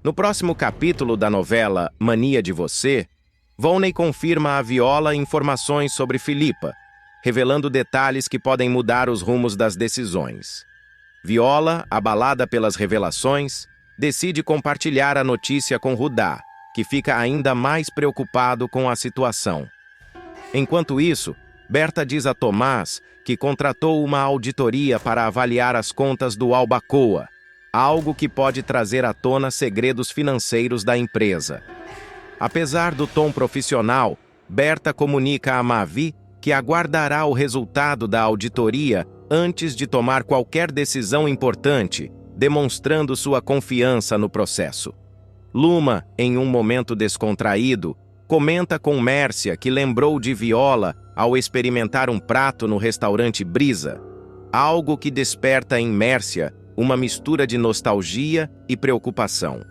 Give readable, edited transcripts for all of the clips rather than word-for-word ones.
No próximo capítulo da novela Mania de Você, Volney confirma a Viola informações sobre Filipa, revelando detalhes que podem mudar os rumos das decisões. Viola, abalada pelas revelações, decide compartilhar a notícia com Rudá, que fica ainda mais preocupado com a situação. Enquanto isso, Berta diz a Tomás que contratou uma auditoria para avaliar as contas do Albacoa, algo que pode trazer à tona segredos financeiros da empresa. Apesar do tom profissional, Berta comunica a Mavi que aguardará o resultado da auditoria antes de tomar qualquer decisão importante, demonstrando sua confiança no processo. Luma, em um momento descontraído, comenta com Mércia que lembrou de Viola ao experimentar um prato no restaurante Brisa, algo que desperta em Mércia uma mistura de nostalgia e preocupação.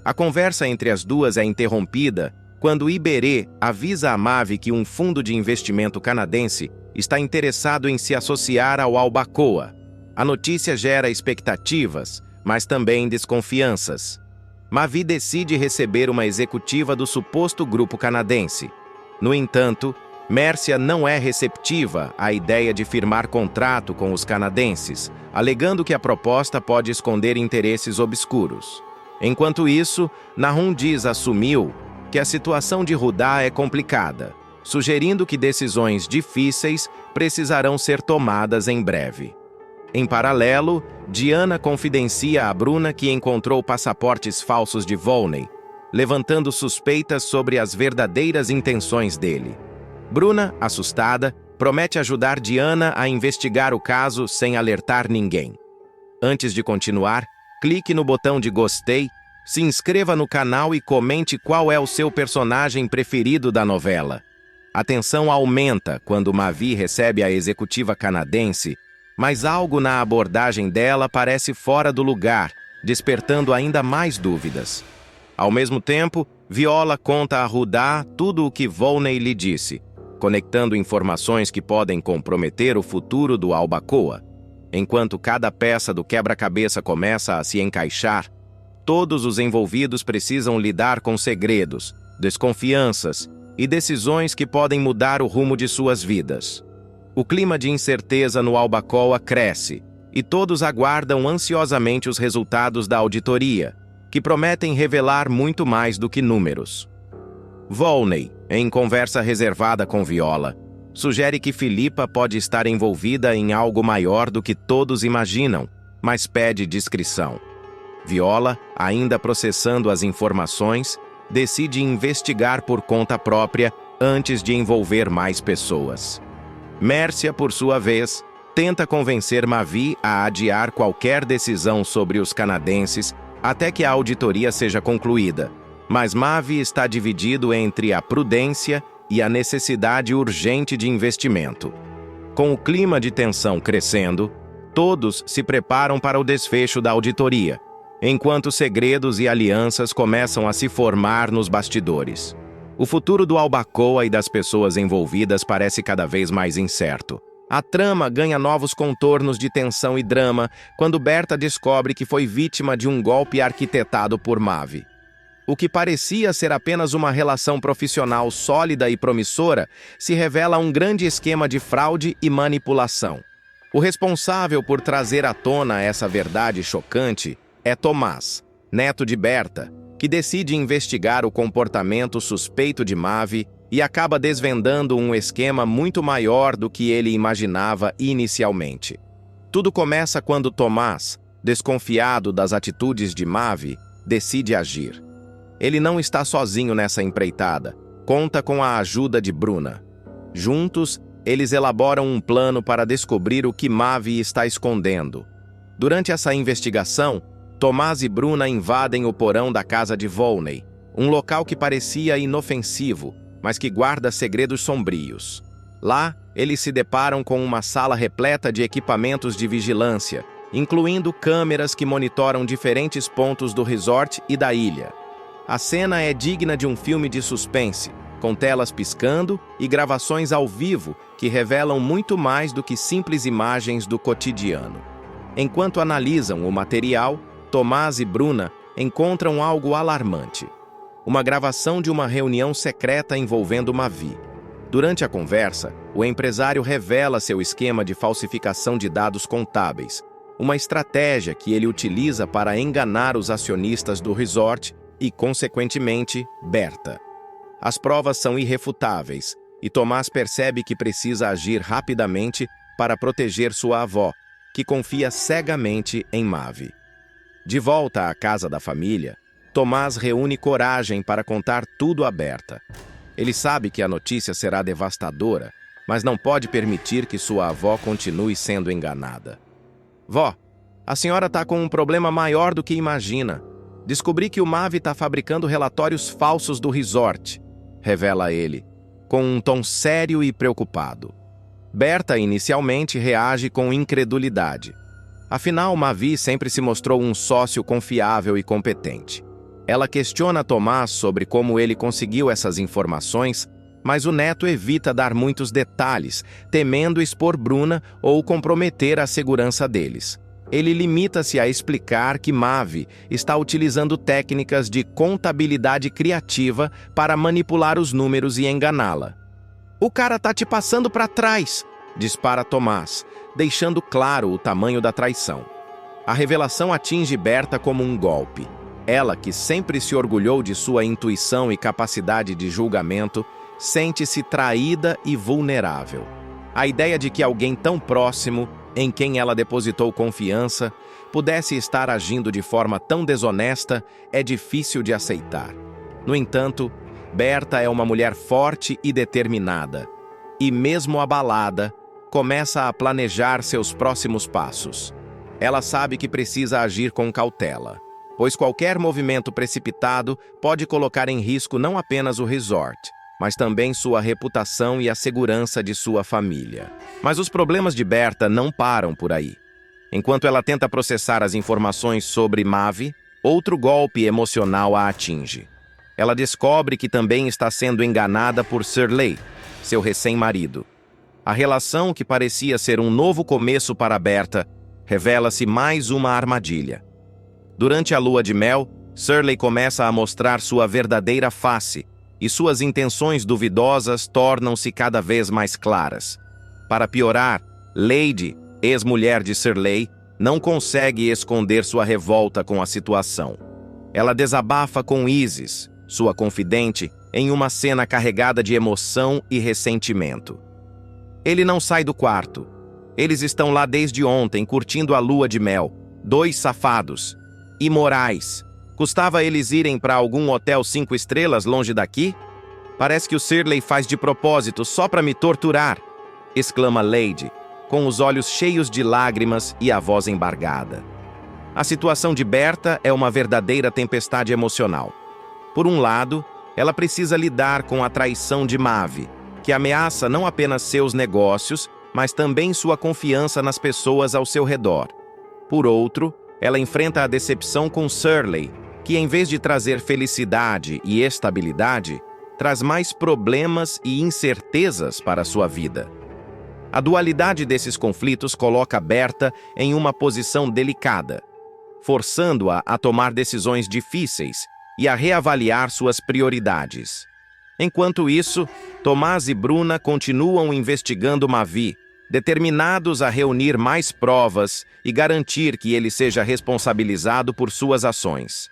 A conversa entre as duas é interrompida quando Iberê avisa a Mavi que um fundo de investimento canadense está interessado em se associar ao Albacoa. A notícia gera expectativas, mas também desconfianças. Mavi decide receber uma executiva do suposto grupo canadense. No entanto, Mércia não é receptiva à ideia de firmar contrato com os canadenses, alegando que a proposta pode esconder interesses obscuros. Enquanto isso, Nahum diz a Sumil que a situação de Rudá é complicada, sugerindo que decisões difíceis precisarão ser tomadas em breve. Em paralelo, Diana confidencia a Bruna que encontrou passaportes falsos de Volney, levantando suspeitas sobre as verdadeiras intenções dele. Bruna, assustada, promete ajudar Diana a investigar o caso sem alertar ninguém. Antes de continuar, clique no botão de gostei, se inscreva no canal e comente qual é o seu personagem preferido da novela. A tensão aumenta quando Mavi recebe a executiva canadense, mas algo na abordagem dela parece fora do lugar, despertando ainda mais dúvidas. Ao mesmo tempo, Viola conta a Rudá tudo o que Volney lhe disse, conectando informações que podem comprometer o futuro do Albacoa. Enquanto cada peça do quebra-cabeça começa a se encaixar, todos os envolvidos precisam lidar com segredos, desconfianças e decisões que podem mudar o rumo de suas vidas. O clima de incerteza no Albacoa cresce, e todos aguardam ansiosamente os resultados da auditoria, que prometem revelar muito mais do que números. Volney, em conversa reservada com Viola, sugere que Filipa pode estar envolvida em algo maior do que todos imaginam, mas pede discrição. Viola, ainda processando as informações, decide investigar por conta própria antes de envolver mais pessoas. Mércia, por sua vez, tenta convencer Mavi a adiar qualquer decisão sobre os canadenses até que a auditoria seja concluída, mas Mavi está dividido entre a prudência e a necessidade urgente de investimento. Com o clima de tensão crescendo, todos se preparam para o desfecho da auditoria, enquanto segredos e alianças começam a se formar nos bastidores. O futuro do Albacoa e das pessoas envolvidas parece cada vez mais incerto. A trama ganha novos contornos de tensão e drama quando Berta descobre que foi vítima de um golpe arquitetado por Mavi. O que parecia ser apenas uma relação profissional sólida e promissora se revela um grande esquema de fraude e manipulação. O responsável por trazer à tona essa verdade chocante é Tomás, neto de Berta, que decide investigar o comportamento suspeito de Mavi e acaba desvendando um esquema muito maior do que ele imaginava inicialmente. Tudo começa quando Tomás, desconfiado das atitudes de Mavi, decide agir. Ele não está sozinho nessa empreitada, conta com a ajuda de Bruna. Juntos, eles elaboram um plano para descobrir o que Mavi está escondendo. Durante essa investigação, Tomás e Bruna invadem o porão da casa de Volney, um local que parecia inofensivo, mas que guarda segredos sombrios. Lá, eles se deparam com uma sala repleta de equipamentos de vigilância, incluindo câmeras que monitoram diferentes pontos do resort e da ilha. A cena é digna de um filme de suspense, com telas piscando e gravações ao vivo que revelam muito mais do que simples imagens do cotidiano. Enquanto analisam o material, Tomás e Bruna encontram algo alarmante. Uma gravação de uma reunião secreta envolvendo Mavi. Durante a conversa, o empresário revela seu esquema de falsificação de dados contábeis, uma estratégia que ele utiliza para enganar os acionistas do resort e, consequentemente, Berta. As provas são irrefutáveis, e Tomás percebe que precisa agir rapidamente para proteger sua avó, que confia cegamente em Mavi. De volta à casa da família, Tomás reúne coragem para contar tudo a Berta. Ele sabe que a notícia será devastadora, mas não pode permitir que sua avó continue sendo enganada. Vó, a senhora está com um problema maior do que imagina. Descobri que o Mavi está fabricando relatórios falsos do resort, revela ele, com um tom sério e preocupado. Berta inicialmente reage com incredulidade. Afinal, Mavi sempre se mostrou um sócio confiável e competente. Ela questiona Tomás sobre como ele conseguiu essas informações, mas o neto evita dar muitos detalhes, temendo expor Bruna ou comprometer a segurança deles. Ele limita-se a explicar que Mavi está utilizando técnicas de contabilidade criativa para manipular os números e enganá-la. "O cara tá te passando para trás", dispara Tomás, deixando claro o tamanho da traição. A revelação atinge Berta como um golpe. Ela, que sempre se orgulhou de sua intuição e capacidade de julgamento, sente-se traída e vulnerável. A ideia de que alguém tão próximo, em quem ela depositou confiança, pudesse estar agindo de forma tão desonesta é difícil de aceitar. No entanto, Berta é uma mulher forte e determinada, e mesmo abalada, começa a planejar seus próximos passos. Ela sabe que precisa agir com cautela, pois qualquer movimento precipitado pode colocar em risco não apenas o resort, mas também sua reputação e a segurança de sua família. Mas os problemas de Berta não param por aí. Enquanto ela tenta processar as informações sobre Mavi, outro golpe emocional a atinge. Ela descobre que também está sendo enganada por Shirley, seu recém-marido. A relação, que parecia ser um novo começo para Berta, revela-se mais uma armadilha. Durante a lua de mel, Shirley começa a mostrar sua verdadeira face, e suas intenções duvidosas tornam-se cada vez mais claras. Para piorar, Lady, ex-mulher de Shirley, não consegue esconder sua revolta com a situação. Ela desabafa com Isis, sua confidente, em uma cena carregada de emoção e ressentimento. Ele não sai do quarto. Eles estão lá desde ontem, curtindo a lua de mel. 2 safados. Imorais. Custava eles irem para algum hotel 5 estrelas longe daqui? Parece que o Shirley faz de propósito só para me torturar, exclama Lady, com os olhos cheios de lágrimas e a voz embargada. A situação de Berta é uma verdadeira tempestade emocional. Por um lado, ela precisa lidar com a traição de Mavi, que ameaça não apenas seus negócios, mas também sua confiança nas pessoas ao seu redor. Por outro, ela enfrenta a decepção com Shirley, que em vez de trazer felicidade e estabilidade, traz mais problemas e incertezas para sua vida. A dualidade desses conflitos coloca Berta em uma posição delicada, forçando-a a tomar decisões difíceis e a reavaliar suas prioridades. Enquanto isso, Tomás e Bruna continuam investigando Mavi, determinados a reunir mais provas e garantir que ele seja responsabilizado por suas ações.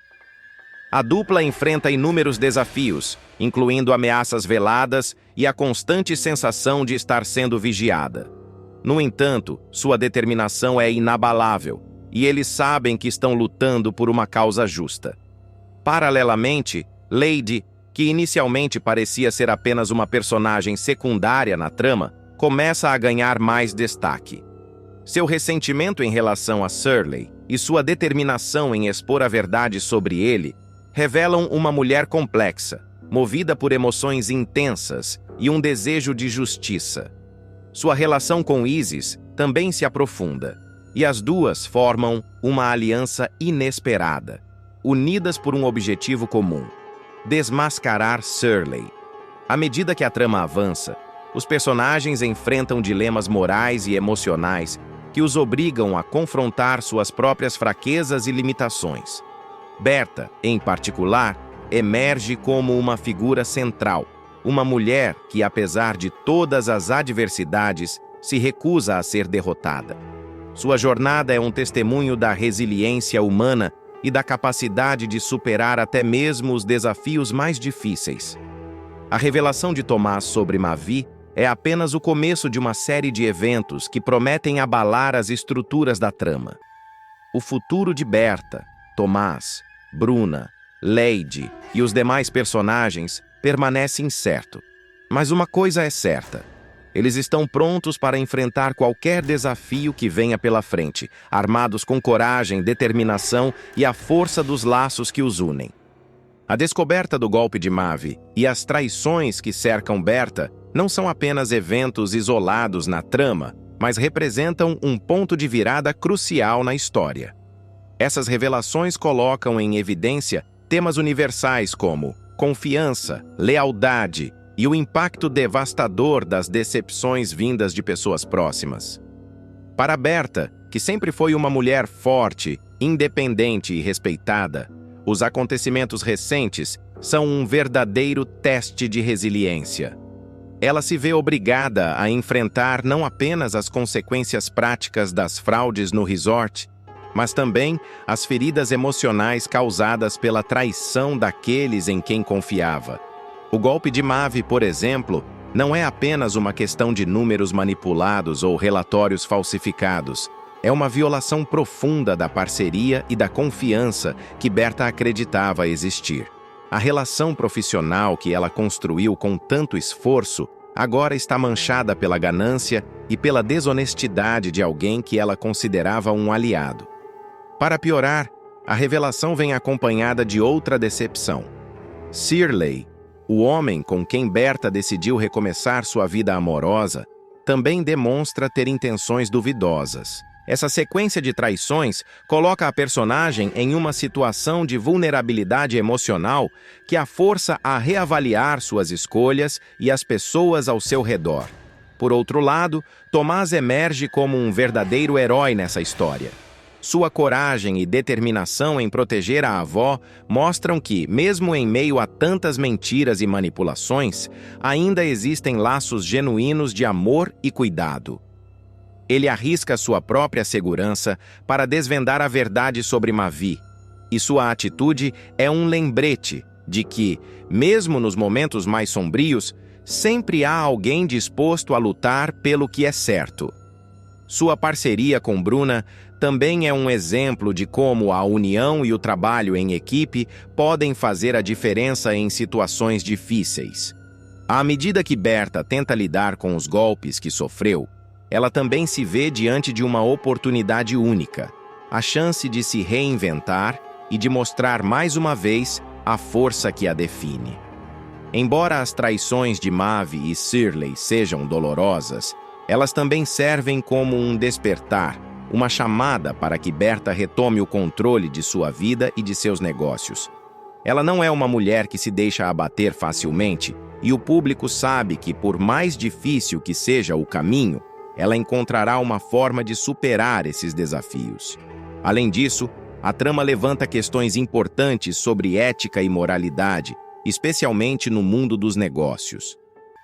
A dupla enfrenta inúmeros desafios, incluindo ameaças veladas e a constante sensação de estar sendo vigiada. No entanto, sua determinação é inabalável, e eles sabem que estão lutando por uma causa justa. Paralelamente, Lady, que inicialmente parecia ser apenas uma personagem secundária na trama, começa a ganhar mais destaque. Seu ressentimento em relação a Shirley e sua determinação em expor a verdade sobre ele revelam uma mulher complexa, movida por emoções intensas e um desejo de justiça. Sua relação com Isis também se aprofunda, e as duas formam uma aliança inesperada, unidas por um objetivo comum: desmascarar Shirley. À medida que a trama avança, os personagens enfrentam dilemas morais e emocionais que os obrigam a confrontar suas próprias fraquezas e limitações. Berta, em particular, emerge como uma figura central, uma mulher que, apesar de todas as adversidades, se recusa a ser derrotada. Sua jornada é um testemunho da resiliência humana e da capacidade de superar até mesmo os desafios mais difíceis. A revelação de Tomás sobre Mavi é apenas o começo de uma série de eventos que prometem abalar as estruturas da trama. O futuro de Berta, Tomás, Bruna, Lady e os demais personagens permanece incerto. Mas uma coisa é certa: eles estão prontos para enfrentar qualquer desafio que venha pela frente, armados com coragem, determinação e a força dos laços que os unem. A descoberta do golpe de Mavi e as traições que cercam Berta não são apenas eventos isolados na trama, mas representam um ponto de virada crucial na história. Essas revelações colocam em evidência temas universais como confiança, lealdade e o impacto devastador das decepções vindas de pessoas próximas. Para Berta, que sempre foi uma mulher forte, independente e respeitada, os acontecimentos recentes são um verdadeiro teste de resiliência. Ela se vê obrigada a enfrentar não apenas as consequências práticas das fraudes no resort, mas também as feridas emocionais causadas pela traição daqueles em quem confiava. O golpe de Mavi, por exemplo, não é apenas uma questão de números manipulados ou relatórios falsificados. É uma violação profunda da parceria e da confiança que Berta acreditava existir. A relação profissional que ela construiu com tanto esforço agora está manchada pela ganância e pela desonestidade de alguém que ela considerava um aliado. Para piorar, a revelação vem acompanhada de outra decepção. Shirley, o homem com quem Berta decidiu recomeçar sua vida amorosa, também demonstra ter intenções duvidosas. Essa sequência de traições coloca a personagem em uma situação de vulnerabilidade emocional que a força a reavaliar suas escolhas e as pessoas ao seu redor. Por outro lado, Tomás emerge como um verdadeiro herói nessa história. Sua coragem e determinação em proteger a avó mostram que, mesmo em meio a tantas mentiras e manipulações, ainda existem laços genuínos de amor e cuidado. Ele arrisca sua própria segurança para desvendar a verdade sobre Mavi, e sua atitude é um lembrete de que, mesmo nos momentos mais sombrios, sempre há alguém disposto a lutar pelo que é certo. Sua parceria com Bruna também é um exemplo de como a união e o trabalho em equipe podem fazer a diferença em situações difíceis. À medida que Berta tenta lidar com os golpes que sofreu, ela também se vê diante de uma oportunidade única, a chance de se reinventar e de mostrar mais uma vez a força que a define. Embora as traições de Mavi e Shirley sejam dolorosas, elas também servem como um despertar, uma chamada para que Berta retome o controle de sua vida e de seus negócios. Ela não é uma mulher que se deixa abater facilmente, e o público sabe que, por mais difícil que seja o caminho, ela encontrará uma forma de superar esses desafios. Além disso, a trama levanta questões importantes sobre ética e moralidade, especialmente no mundo dos negócios.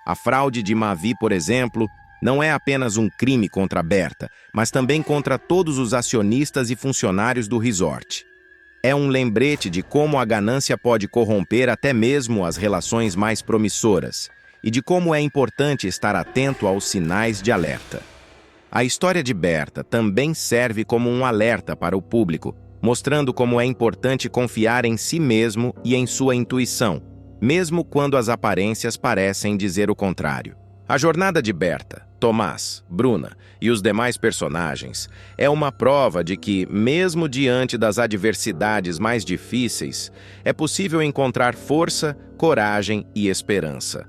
A fraude de Mavi, por exemplo, não é apenas um crime contra Berta, mas também contra todos os acionistas e funcionários do resort. É um lembrete de como a ganância pode corromper até mesmo as relações mais promissoras, e de como é importante estar atento aos sinais de alerta. A história de Berta também serve como um alerta para o público, mostrando como é importante confiar em si mesmo e em sua intuição, mesmo quando as aparências parecem dizer o contrário. A jornada de Berta, Tomás, Bruna e os demais personagens é uma prova de que, mesmo diante das adversidades mais difíceis, é possível encontrar força, coragem e esperança.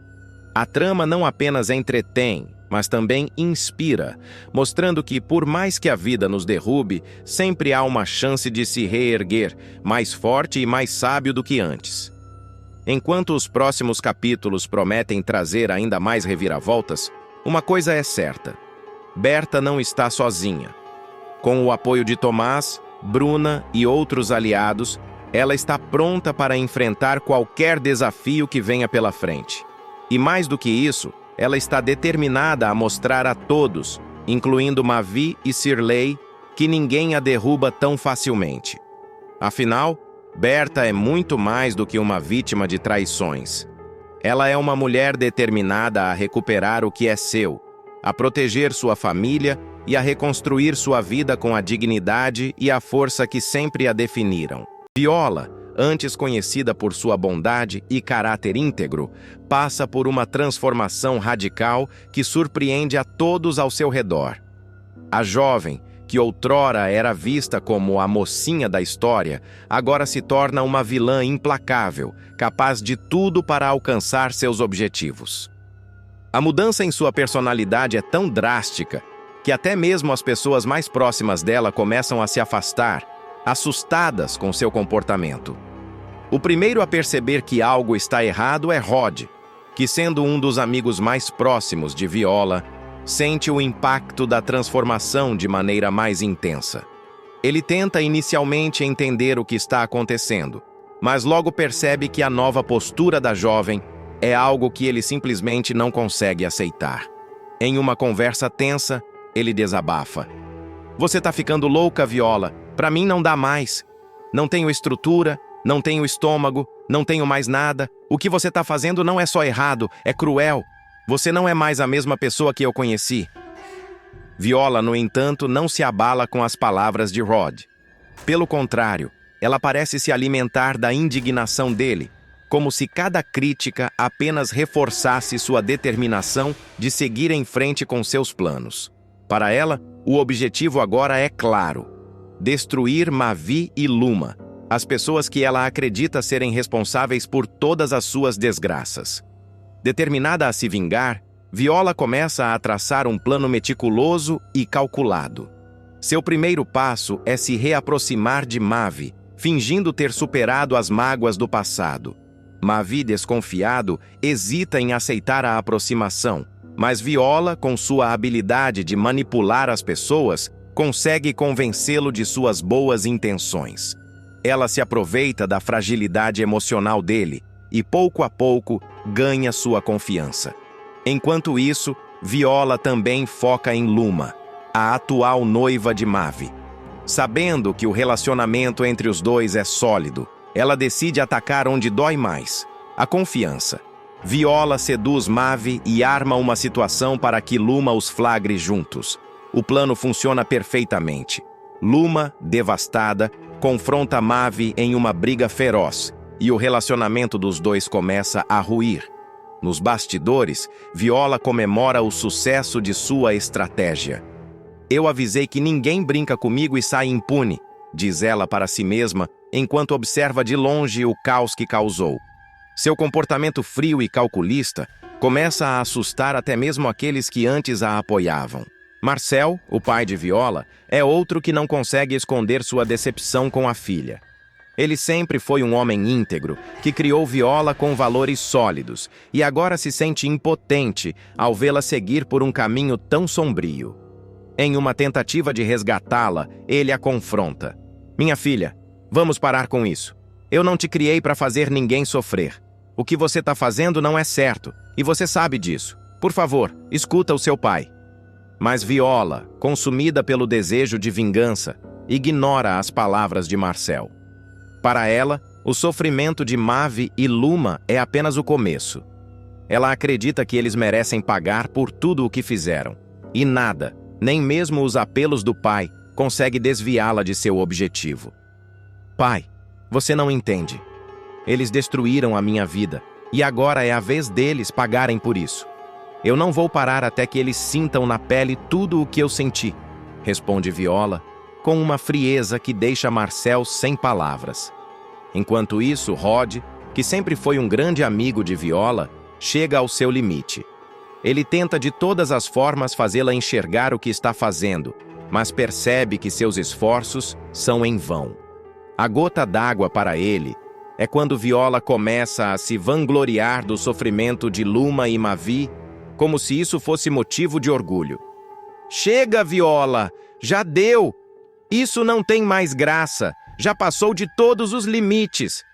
A trama não apenas entretém, mas também inspira, mostrando que, por mais que a vida nos derrube, sempre há uma chance de se reerguer, mais forte e mais sábio do que antes. Enquanto os próximos capítulos prometem trazer ainda mais reviravoltas, uma coisa é certa: Berta não está sozinha. Com o apoio de Tomás, Bruna e outros aliados, Ela está pronta para enfrentar qualquer desafio que venha pela frente. E mais do que isso, ela está determinada a mostrar a todos, incluindo Mavi e Sirley, que ninguém a derruba tão facilmente. Afinal, Berta é muito mais do que uma vítima de traições. Ela é uma mulher determinada a recuperar o que é seu, a proteger sua família e a reconstruir sua vida com a dignidade e a força que sempre a definiram. Viola, antes conhecida por sua bondade e caráter íntegro, passa por uma transformação radical que surpreende a todos ao seu redor. A jovem, que outrora era vista como a mocinha da história, agora se torna uma vilã implacável, capaz de tudo para alcançar seus objetivos. A mudança em sua personalidade é tão drástica que até mesmo as pessoas mais próximas dela começam a se afastar, assustadas com seu comportamento. O primeiro a perceber que algo está errado é Rod, que, sendo um dos amigos mais próximos de Viola, sente o impacto da transformação de maneira mais intensa. Ele tenta inicialmente entender o que está acontecendo, mas logo percebe que a nova postura da jovem é algo que ele simplesmente não consegue aceitar. Em uma conversa tensa, ele desabafa. "Você tá ficando louca, Viola. Pra mim não dá mais. Não tenho estrutura, não tenho estômago, não tenho mais nada. O que você tá fazendo não é só errado, é cruel. Você não é mais a mesma pessoa que eu conheci." Viola, no entanto, não se abala com as palavras de Rod. Pelo contrário, ela parece se alimentar da indignação dele, como se cada crítica apenas reforçasse sua determinação de seguir em frente com seus planos. Para ela, o objetivo agora é claro: destruir Mavi e Luma, as pessoas que ela acredita serem responsáveis por todas as suas desgraças. Determinada a se vingar, Viola começa a traçar um plano meticuloso e calculado. Seu primeiro passo é se reaproximar de Mavi, fingindo ter superado as mágoas do passado. Mavi, desconfiado, hesita em aceitar a aproximação, mas Viola, com sua habilidade de manipular as pessoas, consegue convencê-lo de suas boas intenções. Ela se aproveita da fragilidade emocional dele e, pouco a pouco, ganha sua confiança. Enquanto isso, Viola também foca em Luma, a atual noiva de Mavi. Sabendo que o relacionamento entre os dois é sólido, ela decide atacar onde dói mais: a confiança. Viola seduz Mavi e arma uma situação para que Luma os flagre juntos. O plano funciona perfeitamente. Luma, devastada, confronta Mavi em uma briga feroz, e o relacionamento dos dois começa a ruir. Nos bastidores, Viola comemora o sucesso de sua estratégia. "Eu avisei que ninguém brinca comigo e sai impune", diz ela para si mesma, enquanto observa de longe o caos que causou. Seu comportamento frio e calculista começa a assustar até mesmo aqueles que antes a apoiavam. Marcel, o pai de Viola, é outro que não consegue esconder sua decepção com a filha. Ele sempre foi um homem íntegro, que criou Viola com valores sólidos, e agora se sente impotente ao vê-la seguir por um caminho tão sombrio. Em uma tentativa de resgatá-la, ele a confronta. "Minha filha, vamos parar com isso. Eu não te criei para fazer ninguém sofrer. O que você está fazendo não é certo, e você sabe disso. Por favor, escuta o seu pai." Mas Viola, consumida pelo desejo de vingança, ignora as palavras de Marcel. Para ela, o sofrimento de Mavi e Luma é apenas o começo. Ela acredita que eles merecem pagar por tudo o que fizeram. E nada, nem mesmo os apelos do pai, consegue desviá-la de seu objetivo. "Pai, você não entende. Eles destruíram a minha vida, e agora é a vez deles pagarem por isso. Eu não vou parar até que eles sintam na pele tudo o que eu senti", responde Viola, com uma frieza que deixa Marcel sem palavras. Enquanto isso, Rod, que sempre foi um grande amigo de Viola, chega ao seu limite. Ele tenta de todas as formas fazê-la enxergar o que está fazendo, mas percebe que seus esforços são em vão. A gota d'água para ele é quando Viola começa a se vangloriar do sofrimento de Luma e Mavi, como se isso fosse motivo de orgulho. "Chega, Viola! Já deu! Isso não tem mais graça! Já passou de todos os limites.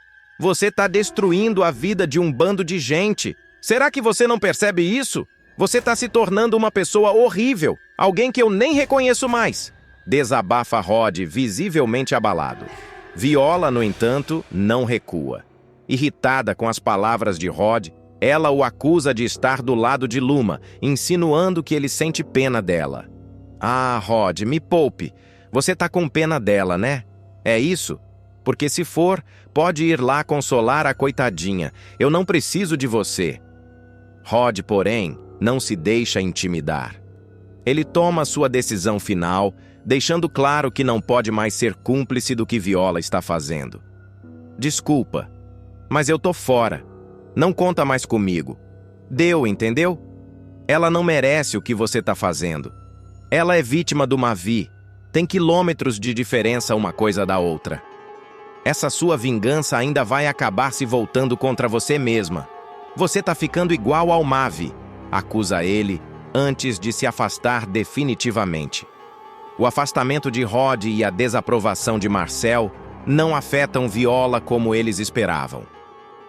Você está destruindo a vida de um bando de gente. Será que você não percebe isso? Você está se tornando uma pessoa horrível, alguém que eu nem reconheço mais. Desabafa Rod, visivelmente abalado. Viola, no entanto, não recua. Irritada com as palavras de Rod, ela o acusa de estar do lado de Luma, insinuando que ele sente pena dela. Ah, Rod, me poupe. Você está com pena dela, né? É isso? Porque se for, pode ir lá consolar a coitadinha. Eu não preciso de você. Rod, porém, não se deixa intimidar. Ele toma sua decisão final, deixando claro que não pode mais ser cúmplice do que Viola está fazendo. Desculpa, mas eu tô fora. Não conta mais comigo. Deu, entendeu? Ela não merece o que você tá fazendo. Ela é vítima do Mavi. Tem quilômetros de diferença uma coisa da outra. Essa sua vingança ainda vai acabar se voltando contra você mesma. Você tá ficando igual ao Mavi, acusa ele, antes de se afastar definitivamente. O afastamento de Rod e a desaprovação de Marcel não afetam Viola como eles esperavam.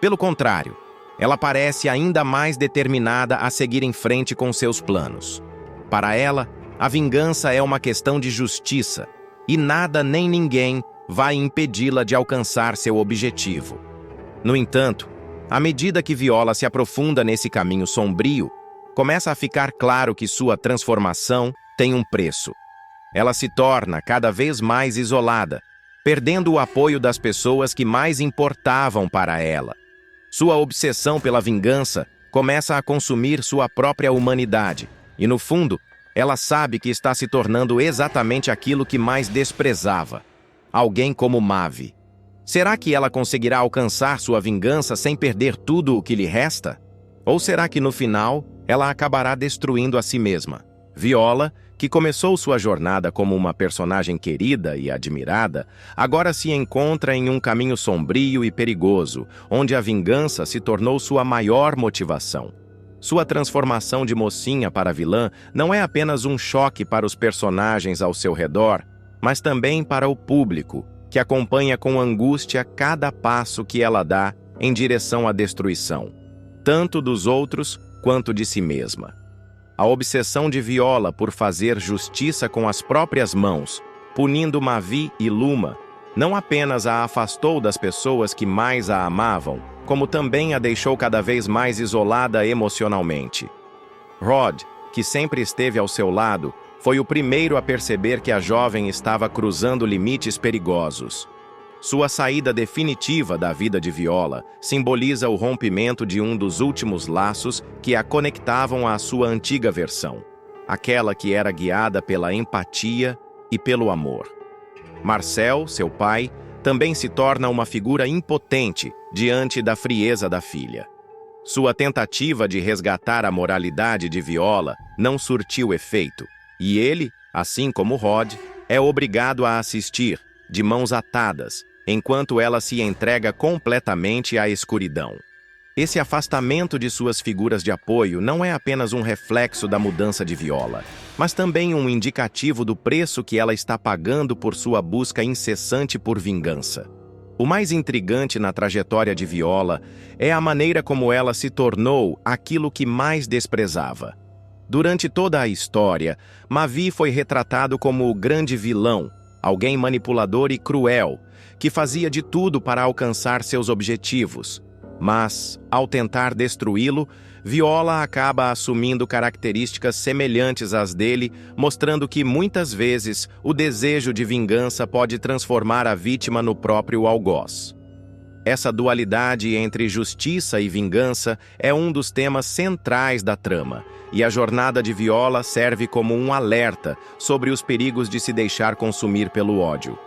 Pelo contrário, ela parece ainda mais determinada a seguir em frente com seus planos. Para ela, a vingança é uma questão de justiça, e nada nem ninguém vai impedi-la de alcançar seu objetivo. No entanto, à medida que Viola se aprofunda nesse caminho sombrio, começa a ficar claro que sua transformação tem um preço. Ela se torna cada vez mais isolada, perdendo o apoio das pessoas que mais importavam para ela. Sua obsessão pela vingança começa a consumir sua própria humanidade, e no fundo, ela sabe que está se tornando exatamente aquilo que mais desprezava. Alguém como Mavi. Será que ela conseguirá alcançar sua vingança sem perder tudo o que lhe resta? Ou será que no final, ela acabará destruindo a si mesma? Viola, que começou sua jornada como uma personagem querida e admirada, agora se encontra em um caminho sombrio e perigoso, onde a vingança se tornou sua maior motivação. Sua transformação de mocinha para vilã não é apenas um choque para os personagens ao seu redor, mas também para o público, que acompanha com angústia cada passo que ela dá em direção à destruição, tanto dos outros quanto de si mesma. A obsessão de Viola por fazer justiça com as próprias mãos, punindo Mavi e Luma, não apenas a afastou das pessoas que mais a amavam, como também a deixou cada vez mais isolada emocionalmente. Rod, que sempre esteve ao seu lado, foi o primeiro a perceber que a jovem estava cruzando limites perigosos. Sua saída definitiva da vida de Viola simboliza o rompimento de um dos últimos laços que a conectavam à sua antiga versão, aquela que era guiada pela empatia e pelo amor. Marcel, seu pai, também se torna uma figura impotente diante da frieza da filha. Sua tentativa de resgatar a moralidade de Viola não surtiu efeito, e ele, assim como Rod, é obrigado a assistir, de mãos atadas, enquanto ela se entrega completamente à escuridão. Esse afastamento de suas figuras de apoio não é apenas um reflexo da mudança de Viola, mas também um indicativo do preço que ela está pagando por sua busca incessante por vingança. O mais intrigante na trajetória de Viola é a maneira como ela se tornou aquilo que mais desprezava. Durante toda a história, Mavi foi retratado como o grande vilão, alguém manipulador e cruel, que fazia de tudo para alcançar seus objetivos. Mas, ao tentar destruí-lo, Viola acaba assumindo características semelhantes às dele, mostrando que, muitas vezes, o desejo de vingança pode transformar a vítima no próprio algoz. Essa dualidade entre justiça e vingança é um dos temas centrais da trama, e a jornada de Viola serve como um alerta sobre os perigos de se deixar consumir pelo ódio.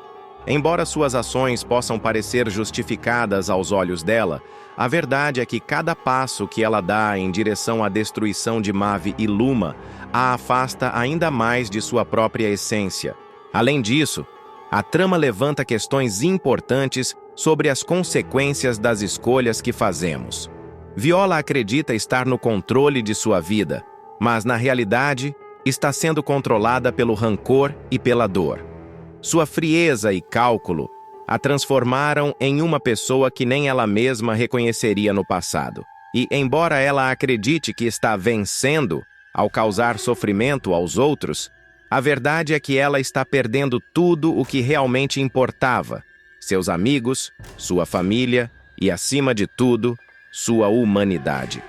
Embora suas ações possam parecer justificadas aos olhos dela, a verdade é que cada passo que ela dá em direção à destruição de Mavi e Luma a afasta ainda mais de sua própria essência. Além disso, a trama levanta questões importantes sobre as consequências das escolhas que fazemos. Viola acredita estar no controle de sua vida, mas na realidade está sendo controlada pelo rancor e pela dor. Sua frieza e cálculo a transformaram em uma pessoa que nem ela mesma reconheceria no passado. E, embora ela acredite que está vencendo ao causar sofrimento aos outros, a verdade é que ela está perdendo tudo o que realmente importava: seus amigos, sua família e, acima de tudo, sua humanidade.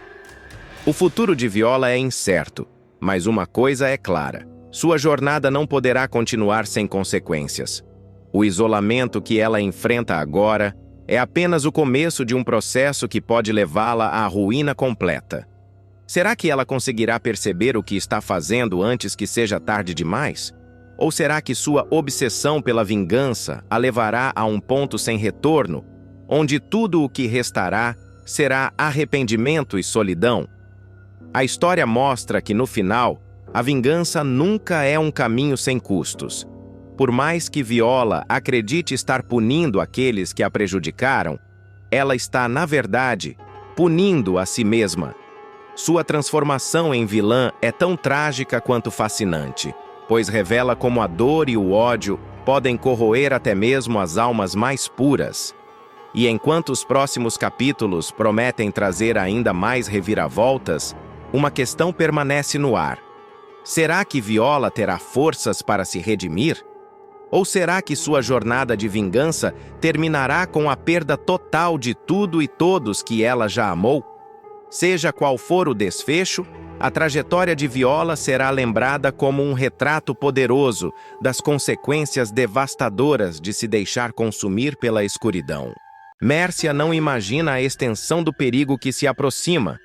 O futuro de Viola é incerto, mas uma coisa é clara: sua jornada não poderá continuar sem consequências. O isolamento que ela enfrenta agora é apenas o começo de um processo que pode levá-la à ruína completa. Será que ela conseguirá perceber o que está fazendo antes que seja tarde demais? Ou será que sua obsessão pela vingança a levará a um ponto sem retorno, onde tudo o que restará será arrependimento e solidão? A história mostra que, no final, a vingança nunca é um caminho sem custos. Por mais que Viola acredite estar punindo aqueles que a prejudicaram, ela está, na verdade, punindo a si mesma. Sua transformação em vilã é tão trágica quanto fascinante, pois revela como a dor e o ódio podem corroer até mesmo as almas mais puras. E enquanto os próximos capítulos prometem trazer ainda mais reviravoltas, uma questão permanece no ar. Será que Viola terá forças para se redimir? Ou será que sua jornada de vingança terminará com a perda total de tudo e todos que ela já amou? Seja qual for o desfecho, a trajetória de Viola será lembrada como um retrato poderoso das consequências devastadoras de se deixar consumir pela escuridão. Mércia não imagina a extensão do perigo que se aproxima.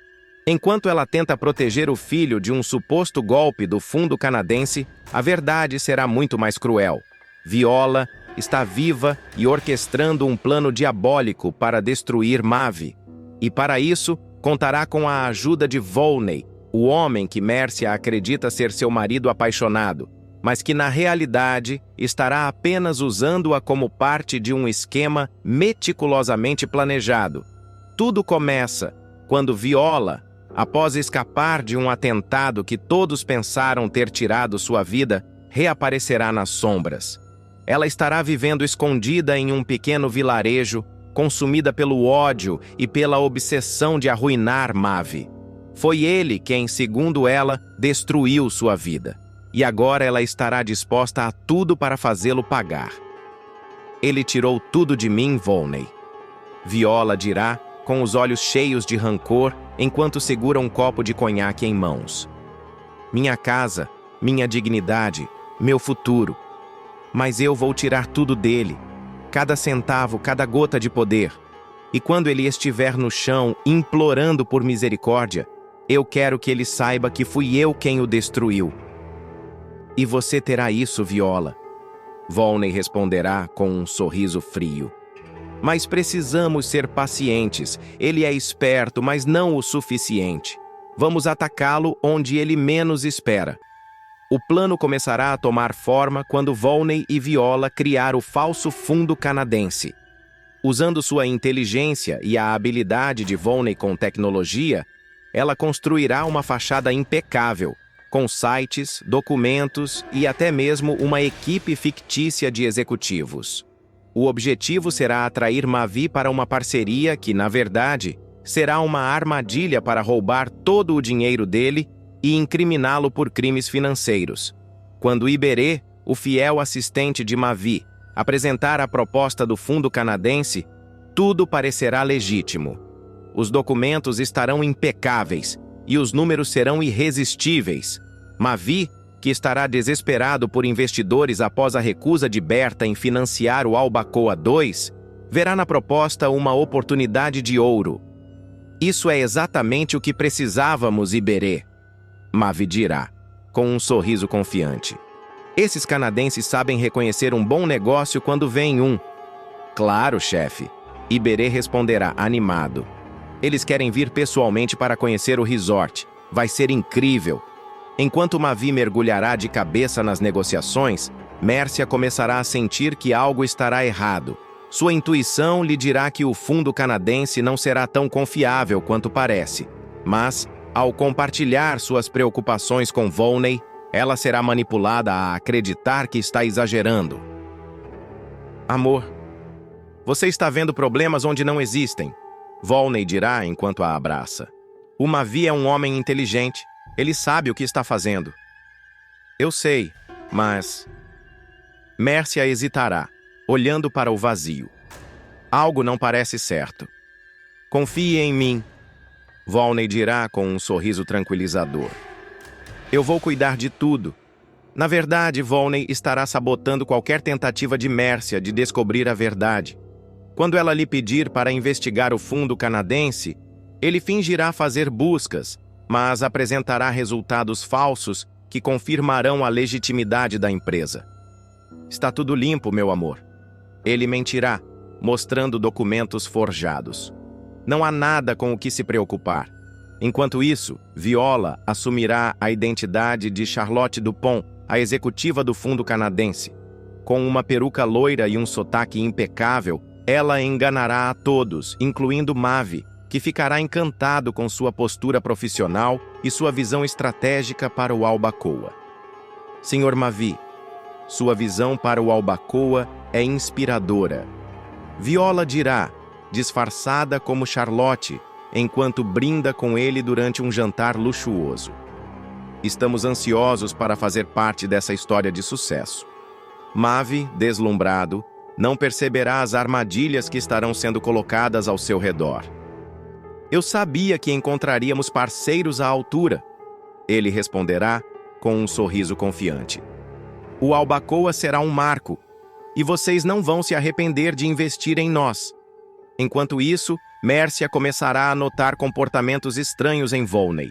Enquanto ela tenta proteger o filho de um suposto golpe do fundo canadense, a verdade será muito mais cruel. Viola está viva e orquestrando um plano diabólico para destruir Maeve. E para isso, contará com a ajuda de Volney, o homem que Mércia acredita ser seu marido apaixonado, mas que na realidade estará apenas usando-a como parte de um esquema meticulosamente planejado. Tudo começa quando Viola, após escapar de um atentado que todos pensaram ter tirado sua vida, reaparecerá nas sombras. Ela estará vivendo escondida em um pequeno vilarejo, consumida pelo ódio e pela obsessão de arruinar Maeve. Foi ele quem, segundo ela, destruiu sua vida. E agora ela estará disposta a tudo para fazê-lo pagar. Ele tirou tudo de mim, Volney. Viola dirá, com os olhos cheios de rancor, enquanto segura um copo de conhaque em mãos. Minha casa, minha dignidade, meu futuro. Mas eu vou tirar tudo dele, cada centavo, cada gota de poder. E quando ele estiver no chão, implorando por misericórdia, eu quero que ele saiba que fui eu quem o destruiu. E você terá isso, Viola. Volney responderá com um sorriso frio. Mas precisamos ser pacientes. Ele é esperto, mas não o suficiente. Vamos atacá-lo onde ele menos espera. O plano começará a tomar forma quando Volney e Viola criar o falso fundo canadense. Usando sua inteligência e a habilidade de Volney com tecnologia, ela construirá uma fachada impecável, com sites, documentos e até mesmo uma equipe fictícia de executivos. O objetivo será atrair Maeve para uma parceria que, na verdade, será uma armadilha para roubar todo o dinheiro dele e incriminá-lo por crimes financeiros. Quando Iberê, o fiel assistente de Maeve, apresentar a proposta do fundo canadense, tudo parecerá legítimo. Os documentos estarão impecáveis e os números serão irresistíveis. Maeve, que estará desesperado por investidores após a recusa de Berta em financiar o Albacoa 2, verá na proposta uma oportunidade de ouro. Isso é exatamente o que precisávamos, Iberê. Maeve dirá, com um sorriso confiante. Esses canadenses sabem reconhecer um bom negócio quando vem um. Claro, chefe. Iberê responderá, animado. Eles querem vir pessoalmente para conhecer o resort. Vai ser incrível. Enquanto Maeve mergulhará de cabeça nas negociações, Mércia começará a sentir que algo estará errado. Sua intuição lhe dirá que o fundo canadense não será tão confiável quanto parece. Mas, ao compartilhar suas preocupações com Volney, ela será manipulada a acreditar que está exagerando. Amor, Você está vendo problemas onde não existem, Volney dirá enquanto a abraça. O Mavi é um homem inteligente. Ele sabe o que está fazendo. Eu sei, mas... Mércia hesitará, olhando para o vazio. Algo não parece certo. Confie em mim, Volney dirá com um sorriso tranquilizador. Eu vou cuidar de tudo. Na verdade, Volney estará sabotando qualquer tentativa de Mércia de descobrir a verdade. Quando ela lhe pedir para investigar o fundo canadense, ele fingirá fazer buscas, mas apresentará resultados falsos que confirmarão a legitimidade da empresa. Está tudo limpo, meu amor. Ele mentirá, mostrando documentos forjados. Não há nada com o que se preocupar. Enquanto isso, Viola assumirá a identidade de Charlotte Dupont, a executiva do fundo canadense. Com uma peruca loira e um sotaque impecável, ela enganará a todos, incluindo Mavi, que ficará encantado com sua postura profissional e sua visão estratégica para o Albacoa. Sr. Mavi, sua visão para o Albacoa é inspiradora. Viola dirá, disfarçada como Charlotte, enquanto brinda com ele durante um jantar luxuoso. Estamos ansiosos para fazer parte dessa história de sucesso. Mavi, deslumbrado, não perceberá as armadilhas que estarão sendo colocadas ao seu redor. Eu sabia que encontraríamos parceiros à altura, ele responderá com um sorriso confiante. O Albacoa será um marco, e vocês não vão se arrepender de investir em nós. Enquanto isso, Mércia começará a notar comportamentos estranhos em Volney.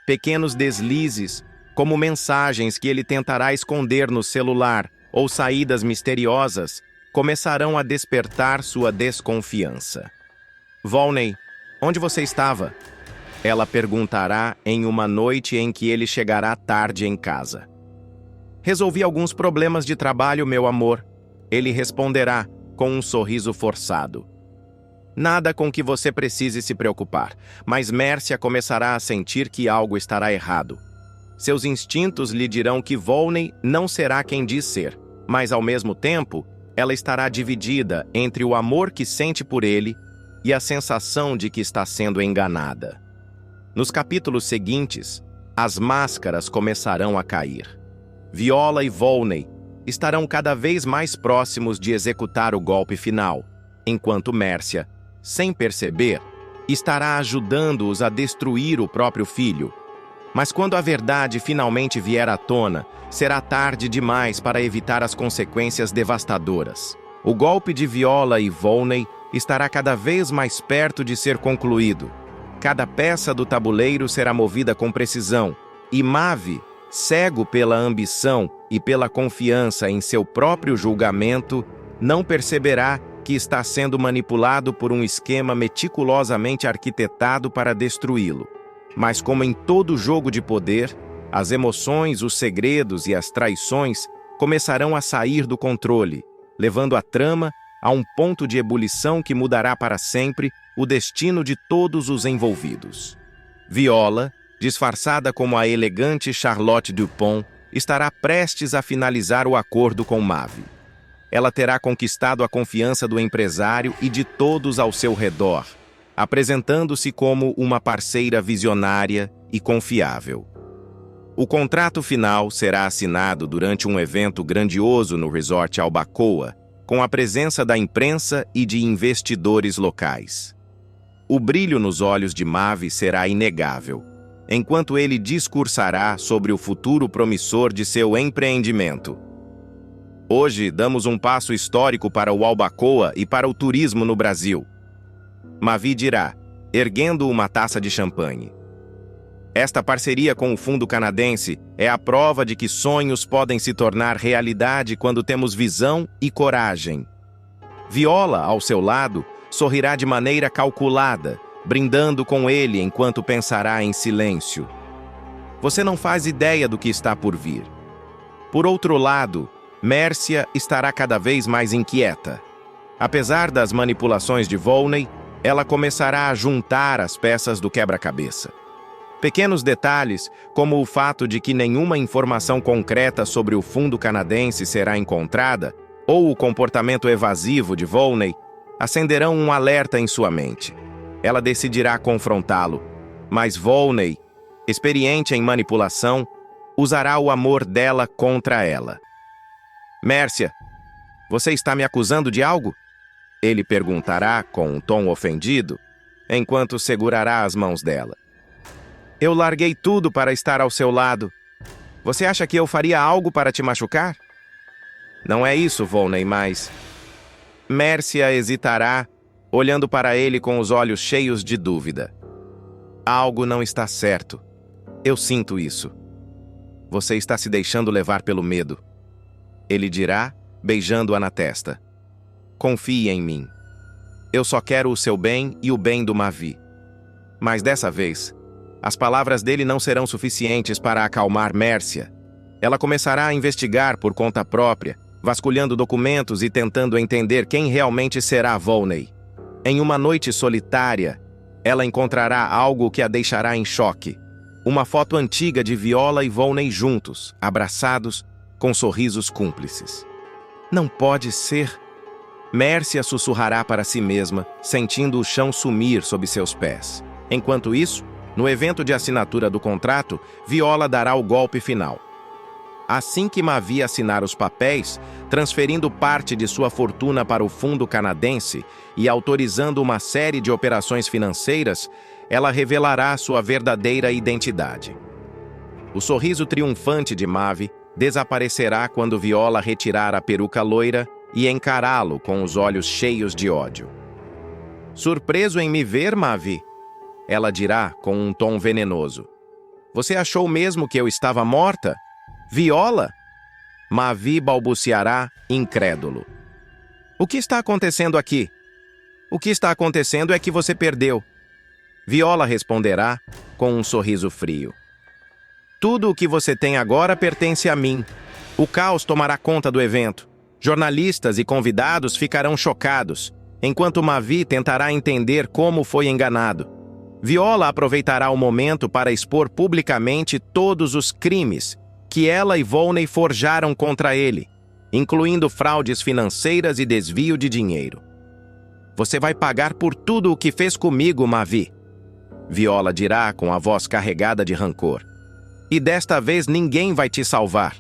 Pequenos deslizes, como mensagens que ele tentará esconder no celular ou saídas misteriosas, começarão a despertar sua desconfiança. Volney, onde você estava? Ela perguntará em uma noite em que ele chegará tarde em casa. Resolvi alguns problemas de trabalho, meu amor. Ele responderá com um sorriso forçado. Nada com que você precise se preocupar, mas Mércia começará a sentir que algo estará errado. Seus instintos lhe dirão que Volney não será quem diz ser, mas ao mesmo tempo, ela estará dividida entre o amor que sente por ele e a sensação de que está sendo enganada. Nos capítulos seguintes, as máscaras começarão a cair. Viola e Volney estarão cada vez mais próximos de executar o golpe final, enquanto Mércia, sem perceber, estará ajudando-os a destruir o próprio filho. Mas quando a verdade finalmente vier à tona, será tarde demais para evitar as consequências devastadoras. O golpe de Viola e Volney estará cada vez mais perto de ser concluído. Cada peça do tabuleiro será movida com precisão, e Mavi, cego pela ambição e pela confiança em seu próprio julgamento, não perceberá que está sendo manipulado por um esquema meticulosamente arquitetado para destruí-lo. Mas como em todo jogo de poder, as emoções, os segredos e as traições começarão a sair do controle, levando a trama a um ponto de ebulição que mudará para sempre o destino de todos os envolvidos. Viola, disfarçada como a elegante Charlotte Dupont, estará prestes a finalizar o acordo com Mavi. Ela terá conquistado a confiança do empresário e de todos ao seu redor, apresentando-se como uma parceira visionária e confiável. O contrato final será assinado durante um evento grandioso no Resort Albacoa, com a presença da imprensa e de investidores locais. O brilho nos olhos de Mavi será inegável, enquanto ele discursará sobre o futuro promissor de seu empreendimento. Hoje, damos um passo histórico para o Albacoa e para o turismo no Brasil. Mavi dirá, erguendo uma taça de champanhe. Esta parceria com o fundo canadense é a prova de que sonhos podem se tornar realidade quando temos visão e coragem. Viola, ao seu lado, sorrirá de maneira calculada, brindando com ele enquanto pensará em silêncio. Você não faz ideia do que está por vir. Por outro lado, Mércia estará cada vez mais inquieta. Apesar das manipulações de Volney, ela começará a juntar as peças do quebra-cabeça. Pequenos detalhes, como o fato de que nenhuma informação concreta sobre o fundo canadense será encontrada, ou o comportamento evasivo de Volney, acenderão um alerta em sua mente. Ela decidirá confrontá-lo, mas Volney, experiente em manipulação, usará o amor dela contra ela. Mércia, você está me acusando de algo? Ele perguntará com um tom ofendido, enquanto segurará as mãos dela. Eu larguei tudo para estar ao seu lado. Você acha que eu faria algo para te machucar? Não é isso, Volney, mas... Mércia hesitará, olhando para ele com os olhos cheios de dúvida. Algo não está certo. Eu sinto isso. Você está se deixando levar pelo medo. Ele dirá, beijando-a na testa. Confie em mim. Eu só quero o seu bem e o bem do Mavi. Mas dessa vez, as palavras dele não serão suficientes para acalmar Mércia. Ela começará a investigar por conta própria, vasculhando documentos e tentando entender quem realmente será Volney. Em uma noite solitária, ela encontrará algo que a deixará em choque. Uma foto antiga de Viola e Volney juntos, abraçados, com sorrisos cúmplices. Não pode ser. Mércia sussurrará para si mesma, sentindo o chão sumir sob seus pés. Enquanto isso, no evento de assinatura do contrato, Viola dará o golpe final. Assim que Mavi assinar os papéis, transferindo parte de sua fortuna para o fundo canadense e autorizando uma série de operações financeiras, ela revelará sua verdadeira identidade. O sorriso triunfante de Mavi desaparecerá quando Viola retirar a peruca loira e encará-lo com os olhos cheios de ódio. Surpreso em me ver, Mavi? Ela dirá com um tom venenoso. Você achou mesmo que eu estava morta? Viola? Mavi balbuciará, incrédulo. O que está acontecendo aqui? O que está acontecendo é que você perdeu. Viola responderá com um sorriso frio. Tudo o que você tem agora pertence a mim. O caos tomará conta do evento. Jornalistas e convidados ficarão chocados, enquanto Mavi tentará entender como foi enganado. Viola aproveitará o momento para expor publicamente todos os crimes que ela e Volney forjaram contra ele, incluindo fraudes financeiras e desvio de dinheiro. Você vai pagar por tudo o que fez comigo, Mavi. Viola dirá com a voz carregada de rancor. E desta vez ninguém vai te salvar.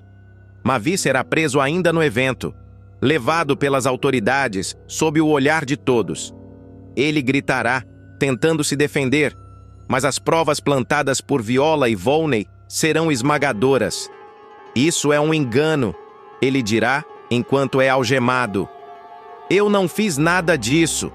Mavi será preso ainda no evento, levado pelas autoridades sob o olhar de todos. Ele gritará, tentando se defender, mas as provas plantadas por Viola e Volney serão esmagadoras. Isso é um engano, ele dirá, enquanto é algemado. Eu não fiz nada disso.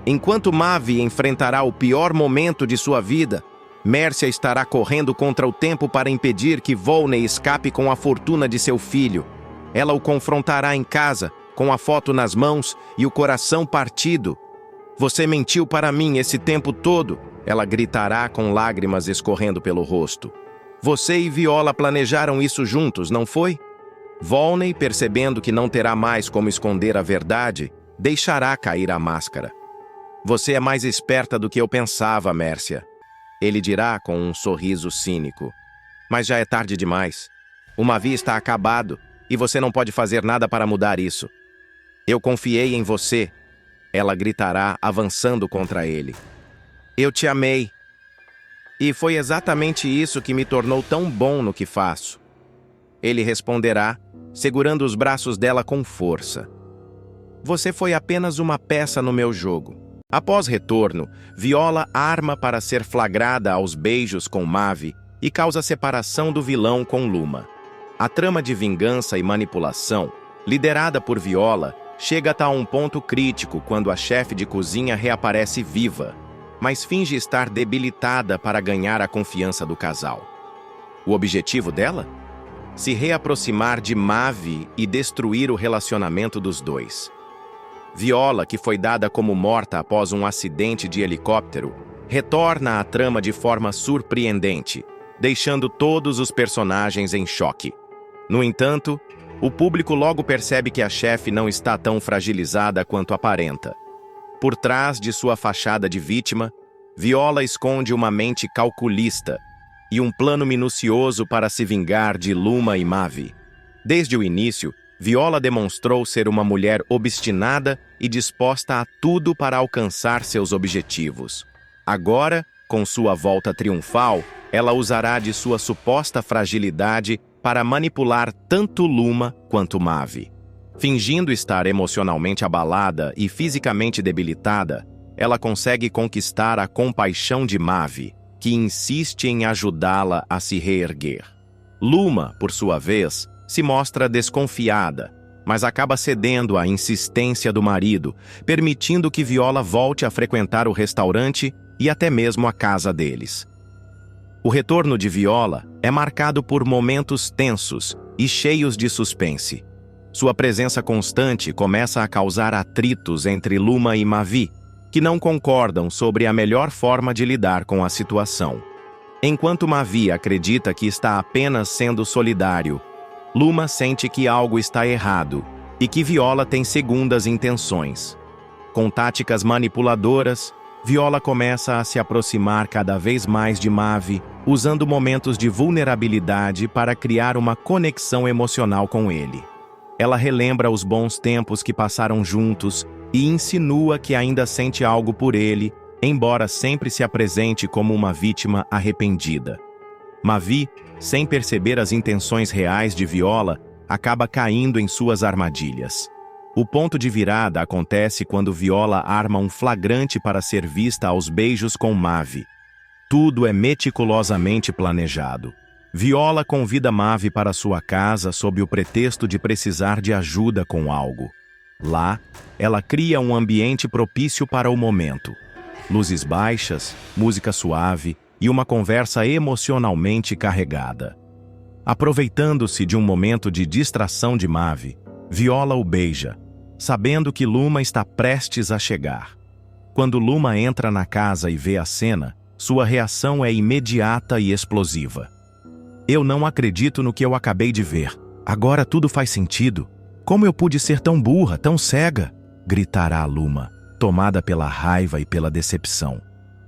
Enquanto Mavi enfrentará o pior momento de sua vida, Mércia estará correndo contra o tempo para impedir que Volney escape com a fortuna de seu filho. Ela o confrontará em casa, com a foto nas mãos e o coração partido. Você mentiu para mim esse tempo todo, ela gritará com lágrimas escorrendo pelo rosto. Você e Viola planejaram isso juntos, não foi? Volney, percebendo que não terá mais como esconder a verdade, deixará cair a máscara. Você é mais esperta do que eu pensava, Mércia. Ele dirá com um sorriso cínico. Mas já é tarde demais. O Mavi está acabado e você não pode fazer nada para mudar isso. Eu confiei em você. Ela gritará, avançando contra ele. Eu te amei. E foi exatamente isso que me tornou tão bom no que faço. Ele responderá, segurando os braços dela com força. Você foi apenas uma peça no meu jogo. Após retorno, Viola arma para ser flagrada aos beijos com Mavi e causa a separação do vilão com Luma. A trama de vingança e manipulação, liderada por Viola, chega até um ponto crítico quando a chefe de cozinha reaparece viva, mas finge estar debilitada para ganhar a confiança do casal. O objetivo dela? Se reaproximar de Mavi e destruir o relacionamento dos dois. Viola, que foi dada como morta após um acidente de helicóptero, retorna à trama de forma surpreendente, deixando todos os personagens em choque. No entanto, o público logo percebe que a chefe não está tão fragilizada quanto aparenta. Por trás de sua fachada de vítima, Viola esconde uma mente calculista e um plano minucioso para se vingar de Luma e Mavi. Desde o início, Viola demonstrou ser uma mulher obstinada e disposta a tudo para alcançar seus objetivos. Agora, com sua volta triunfal, ela usará de sua suposta fragilidade para manipular tanto Luma quanto Mavi. Fingindo estar emocionalmente abalada e fisicamente debilitada, ela consegue conquistar a compaixão de Mavi, que insiste em ajudá-la a se reerguer. Luma, por sua vez, se mostra desconfiada, mas acaba cedendo à insistência do marido, permitindo que Viola volte a frequentar o restaurante e até mesmo a casa deles. O retorno de Viola é marcado por momentos tensos e cheios de suspense. Sua presença constante começa a causar atritos entre Luma e Mavi, que não concordam sobre a melhor forma de lidar com a situação. Enquanto Mavi acredita que está apenas sendo solidário, Luma sente que algo está errado e que Viola tem segundas intenções. Com táticas manipuladoras, Viola começa a se aproximar cada vez mais de Mavi, usando momentos de vulnerabilidade para criar uma conexão emocional com ele. Ela relembra os bons tempos que passaram juntos e insinua que ainda sente algo por ele, embora sempre se apresente como uma vítima arrependida. Mavi, sem perceber as intenções reais de Viola, acaba caindo em suas armadilhas. O ponto de virada acontece quando Viola arma um flagrante para ser vista aos beijos com Mavi. Tudo é meticulosamente planejado. Viola convida Mavi para sua casa sob o pretexto de precisar de ajuda com algo. Lá, ela cria um ambiente propício para o momento. Luzes baixas, música suave e uma conversa emocionalmente carregada. Aproveitando-se de um momento de distração de Mavi, Viola o beija, sabendo que Luma está prestes a chegar. Quando Luma entra na casa e vê a cena, sua reação é imediata e explosiva. "Eu não acredito no que eu acabei de ver. Agora tudo faz sentido. Como eu pude ser tão burra, tão cega?" gritará Luma, tomada pela raiva e pela decepção.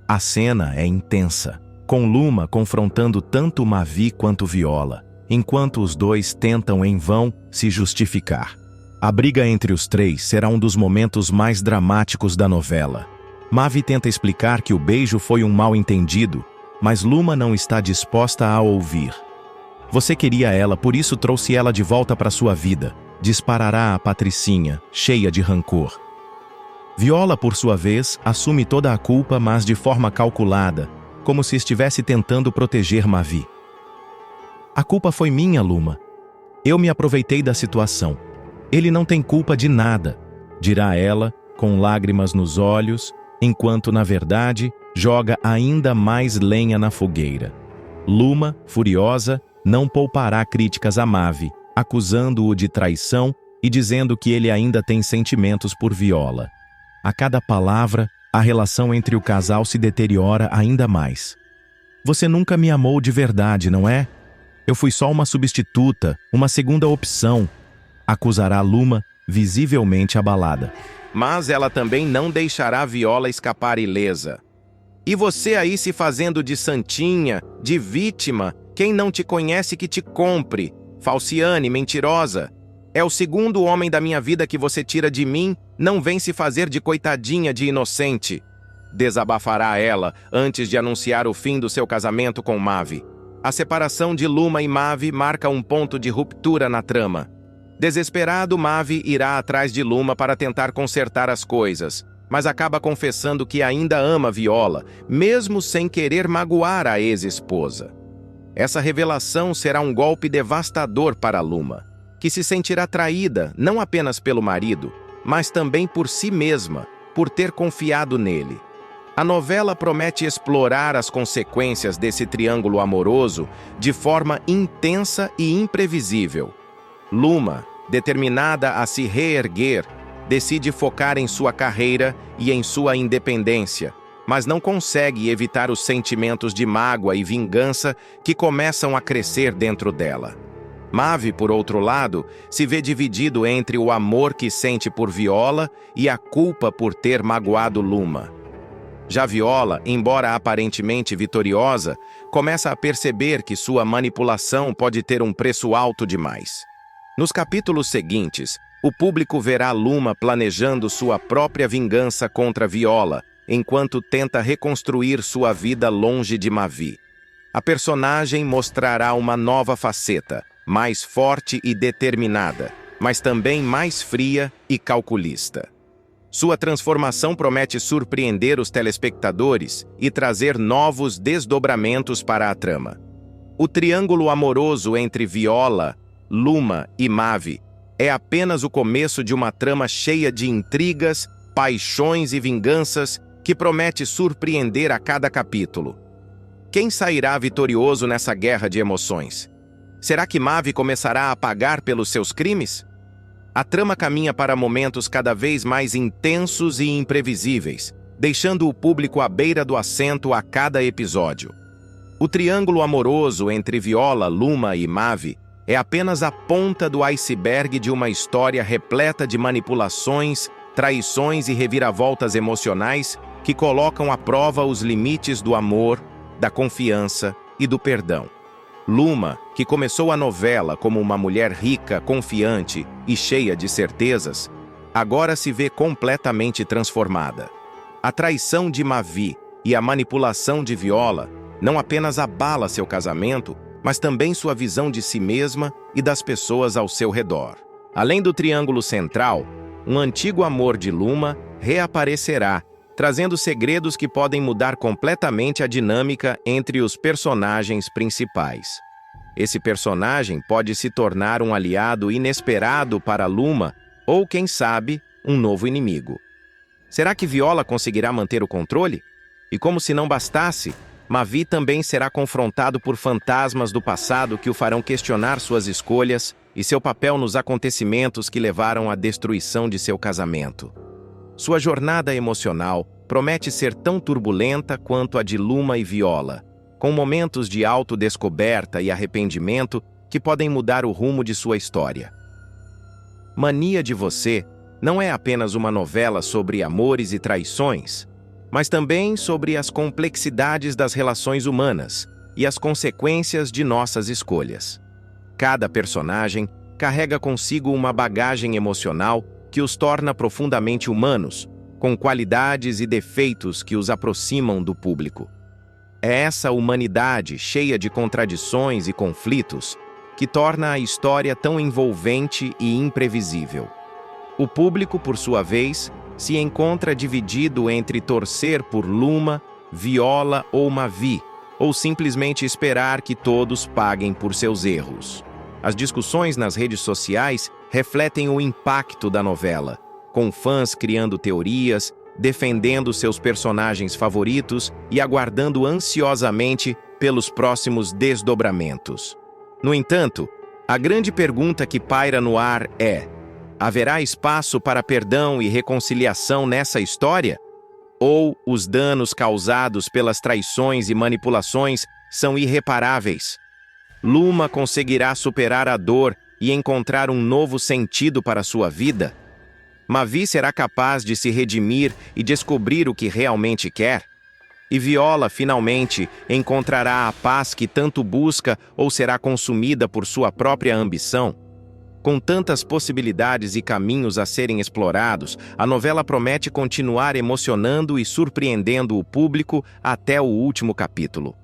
A cena é intensa, com Luma confrontando tanto Mavi quanto Viola, enquanto os dois tentam em vão se justificar. A briga entre os três será um dos momentos mais dramáticos da novela. Mavi tenta explicar que o beijo foi um mal-entendido, mas Luma não está disposta a ouvir. "Você queria ela, por isso trouxe ela de volta para sua vida", disparará a Patricinha, cheia de rancor. Viola, por sua vez, assume toda a culpa, mas de forma calculada, como se estivesse tentando proteger Mavi. "A culpa foi minha, Luma. Eu me aproveitei da situação. Ele não tem culpa de nada", dirá ela, com lágrimas nos olhos, enquanto, na verdade, joga ainda mais lenha na fogueira. Luma, furiosa, não poupará críticas a Mavi, acusando-o de traição e dizendo que ele ainda tem sentimentos por Viola. A cada palavra, a relação entre o casal se deteriora ainda mais. "Você nunca me amou de verdade, não é? Eu fui só uma substituta, uma segunda opção", acusará Luma, visivelmente abalada. Mas ela também não deixará Viola escapar ilesa. "E você aí se fazendo de santinha, de vítima, quem não te conhece que te compre, falciane, mentirosa. É o segundo homem da minha vida que você tira de mim, não vem se fazer de coitadinha de inocente", desabafará ela antes de anunciar o fim do seu casamento com Mavi. A separação de Luma e Mavi marca um ponto de ruptura na trama. Desesperado, Mavi irá atrás de Luma para tentar consertar as coisas, mas acaba confessando que ainda ama Viola, mesmo sem querer magoar a ex-esposa. Essa revelação será um golpe devastador para Luma, que se sentirá traída não apenas pelo marido, mas também por si mesma, por ter confiado nele. A novela promete explorar as consequências desse triângulo amoroso de forma intensa e imprevisível. Luma, determinada a se reerguer, decide focar em sua carreira e em sua independência, mas não consegue evitar os sentimentos de mágoa e vingança que começam a crescer dentro dela. Mavi, por outro lado, se vê dividido entre o amor que sente por Viola e a culpa por ter magoado Luma. Já Viola, embora aparentemente vitoriosa, começa a perceber que sua manipulação pode ter um preço alto demais. Nos capítulos seguintes, O público verá Luma planejando sua própria vingança contra Viola, enquanto tenta reconstruir sua vida longe de Mavi. A personagem mostrará uma nova faceta, mais forte e determinada, mas também mais fria e calculista. Sua transformação promete surpreender os telespectadores e trazer novos desdobramentos para a trama. O triângulo amoroso entre Viola, Luma e Mavi é apenas o começo de uma trama cheia de intrigas, paixões e vinganças que promete surpreender a cada capítulo. Quem sairá vitorioso nessa guerra de emoções? Será que Mavi começará a pagar pelos seus crimes? A trama caminha para momentos cada vez mais intensos e imprevisíveis, deixando o público à beira do assento a cada episódio. O triângulo amoroso entre Viola, Luma e Mavi é apenas a ponta do iceberg de uma história repleta de manipulações, traições e reviravoltas emocionais que colocam à prova os limites do amor, da confiança e do perdão. Luma, que começou a novela como uma mulher rica, confiante e cheia de certezas, agora se vê completamente transformada. A traição de Mavi e a manipulação de Viola não apenas abala seu casamento, mas também sua visão de si mesma e das pessoas ao seu redor. Além do triângulo central, um antigo amor de Luma reaparecerá, trazendo segredos que podem mudar completamente a dinâmica entre os personagens principais. Esse personagem pode se tornar um aliado inesperado para Luma ou, quem sabe, um novo inimigo. Será que Viola conseguirá manter o controle? E como se não bastasse, Mavi também será confrontado por fantasmas do passado que o farão questionar suas escolhas e seu papel nos acontecimentos que levaram à destruição de seu casamento. Sua jornada emocional promete ser tão turbulenta quanto a de Luma e Viola, com momentos de autodescoberta e arrependimento que podem mudar o rumo de sua história. Mania de Você não é apenas uma novela sobre amores e traições, mas também sobre as complexidades das relações humanas e as consequências de nossas escolhas. Cada personagem carrega consigo uma bagagem emocional que os torna profundamente humanos, com qualidades e defeitos que os aproximam do público. É essa humanidade cheia de contradições e conflitos que torna a história tão envolvente e imprevisível. O público, por sua vez, se encontra dividido entre torcer por Luma, Viola ou Mavi, ou simplesmente esperar que todos paguem por seus erros. As discussões nas redes sociais refletem o impacto da novela, com fãs criando teorias, defendendo seus personagens favoritos e aguardando ansiosamente pelos próximos desdobramentos. No entanto, a grande pergunta que paira no ar é: haverá espaço para perdão e reconciliação nessa história? Ou os danos causados pelas traições e manipulações são irreparáveis? Luma conseguirá superar a dor e encontrar um novo sentido para sua vida? Mavi será capaz de se redimir e descobrir o que realmente quer? E Viola, finalmente, encontrará a paz que tanto busca ou será consumida por sua própria ambição? Com tantas possibilidades e caminhos a serem explorados, a novela promete continuar emocionando e surpreendendo o público até o último capítulo.